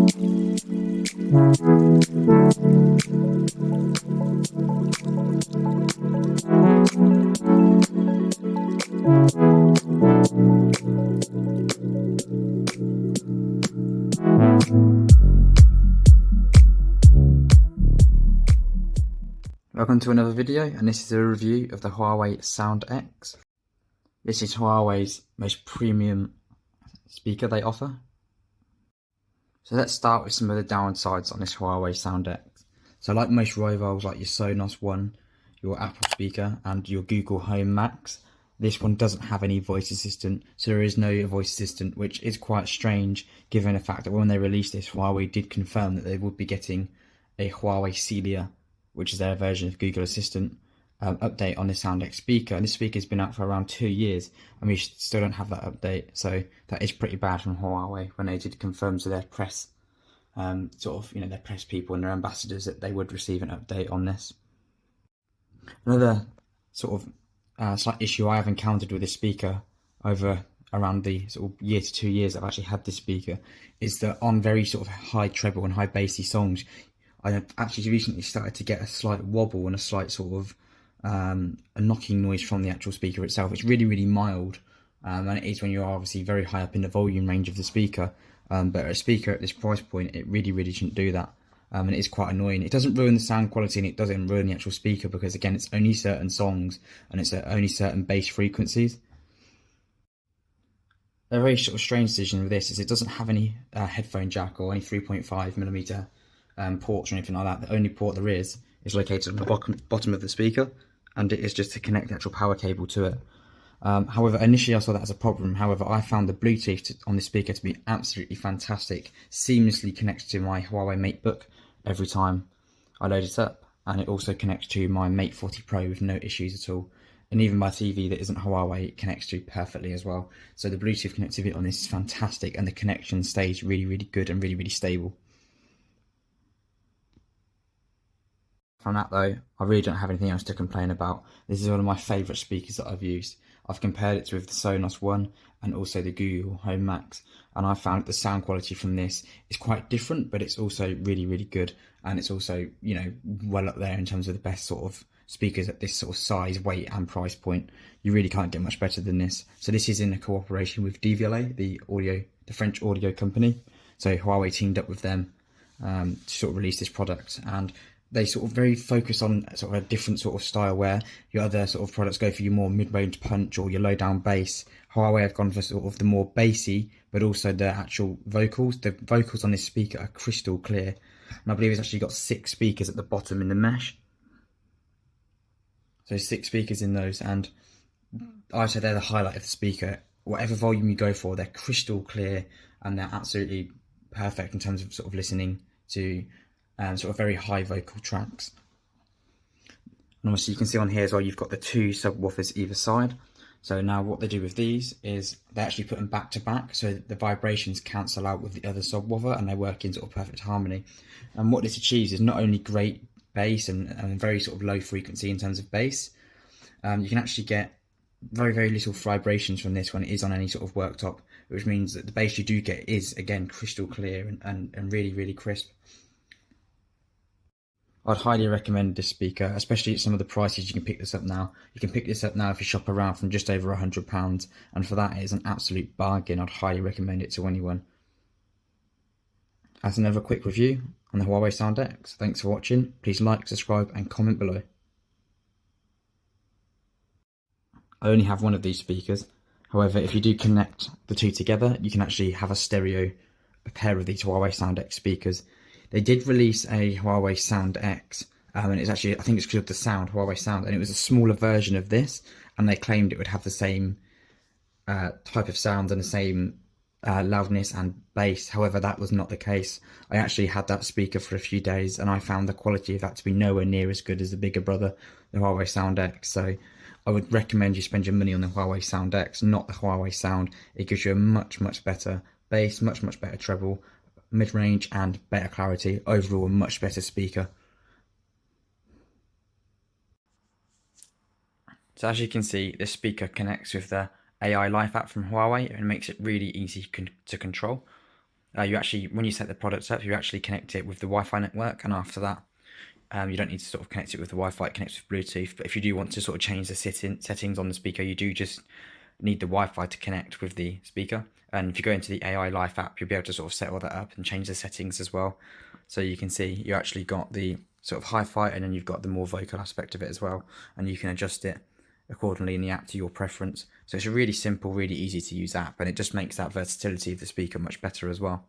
Welcome to another video, and this is a review of the Huawei Sound X. This is Huawei's most premium speaker they offer. So let's start with some of the downsides on this Huawei Sound X. So like most rivals like your Sonos One, your Apple speaker and your Google Home Max, this one doesn't have any voice assistant, so there is no voice assistant, which is quite strange given the fact that when they released this, Huawei did confirm that they would be getting a Huawei Celia, which is their version of Google Assistant, update on the Sound X speaker. And this speaker's been out for around 2 years, and we still don't have that update. So that is pretty bad from Huawei when they did confirm to their press, their press people and their ambassadors that they would receive an update on this. Another slight issue I have encountered with this speaker over around the year to 2 years I've actually had this speaker is that on very high treble and high bassy songs, I have actually recently started to get a slight wobble and a slight a knocking noise from the actual speaker itself. It's really, really mild, and it is when you're obviously very high up in the volume range of the speaker. But a speaker at this price point, it really, really shouldn't do that. And it is quite annoying. It doesn't ruin the sound quality, and it doesn't ruin the actual speaker because, again, it's only certain songs and it's at only certain bass frequencies. A very strange decision with this is it doesn't have any headphone jack or any 3.5mm ports or anything like that. The only port there is located on the bottom of the speaker, and it is just to connect the actual power cable to it. However, initially I saw that as a problem. However, I found the Bluetooth on this speaker to be absolutely fantastic. Seamlessly connects to my Huawei MateBook every time I load it up, and it also connects to my Mate 40 Pro with no issues at all. And even my TV that isn't Huawei, it connects to perfectly as well. So the Bluetooth connectivity on this is fantastic, and the connection stays really, really good and really, really stable. From that though, I really don't have anything else to complain about. This is one of my favourite speakers that I've used. I've compared it with the Sonos One and also the Google Home Max, and I found the sound quality from this is quite different, but it's also really, really good, and it's also, well up there in terms of the best speakers at this size, weight and price point. You really can't get much better than this. So this is in a cooperation with DVLA, the French audio company. So Huawei teamed up with them to release this product, and they very focus on a different style, where your other products go for your more mid-range punch or your low down bass. Huawei have gone for the more bassy, but also the actual vocals. The vocals on this speaker are crystal clear, and I believe it's actually got 6 speakers at the bottom in the mesh. So 6 speakers in those, and I'd say they're the highlight of the speaker. Whatever volume you go for, they're crystal clear, and they're absolutely perfect in terms of listening to very high vocal tracks. And obviously you can see on here as well, you've got the 2 subwoofers either side. So now what they do with these is they actually put them back to back, so the vibrations cancel out with the other subwoofer and they work in perfect harmony. And what this achieves is not only great bass and very low frequency in terms of bass, you can actually get very, very little vibrations from this when it is on any worktop, which means that the bass you do get is, again, crystal clear and really, really crisp. I'd highly recommend this speaker, especially at some of the prices you can pick this up now. You can pick this up now if you shop around from just over £100, and for that it is an absolute bargain. I'd highly recommend it to anyone. That's another quick review on the Huawei Sound X. Thanks for watching. Please like, subscribe and comment below. I only have one of these speakers. However, if you do connect the two together, you can actually have a pair of these Huawei Sound X speakers. They did release a Huawei Sound X, and it's actually, I think it's called the Huawei Sound, and it was a smaller version of this, and they claimed it would have the same type of sound and the same loudness and bass. However, that was not the case. I actually had that speaker for a few days, and I found the quality of that to be nowhere near as good as the bigger brother, the Huawei Sound X. So I would recommend you spend your money on the Huawei Sound X, not the Huawei Sound. It gives you a much, much better bass, much, much better treble, mid-range and better clarity. Overall, a much better speaker. So as you can see, this speaker connects with the AI Life app from Huawei and makes it really easy to control. You actually, when you set the product up, you actually connect it with the Wi-Fi network, and after that, you don't need to sort of connect it with the Wi-Fi. It connects with Bluetooth. But if you do want to sort of change the settings on the speaker, you do just need the Wi-Fi to connect with the speaker. And if you go into the AI Life app, you'll be able to sort of set all that up and change the settings as well. So you can see you actually got the sort of hi-fi, and then you've got the more vocal aspect of it as well. And you can adjust it accordingly in the app to your preference. So it's a really simple, really easy to use app, and it just makes that versatility of the speaker much better as well.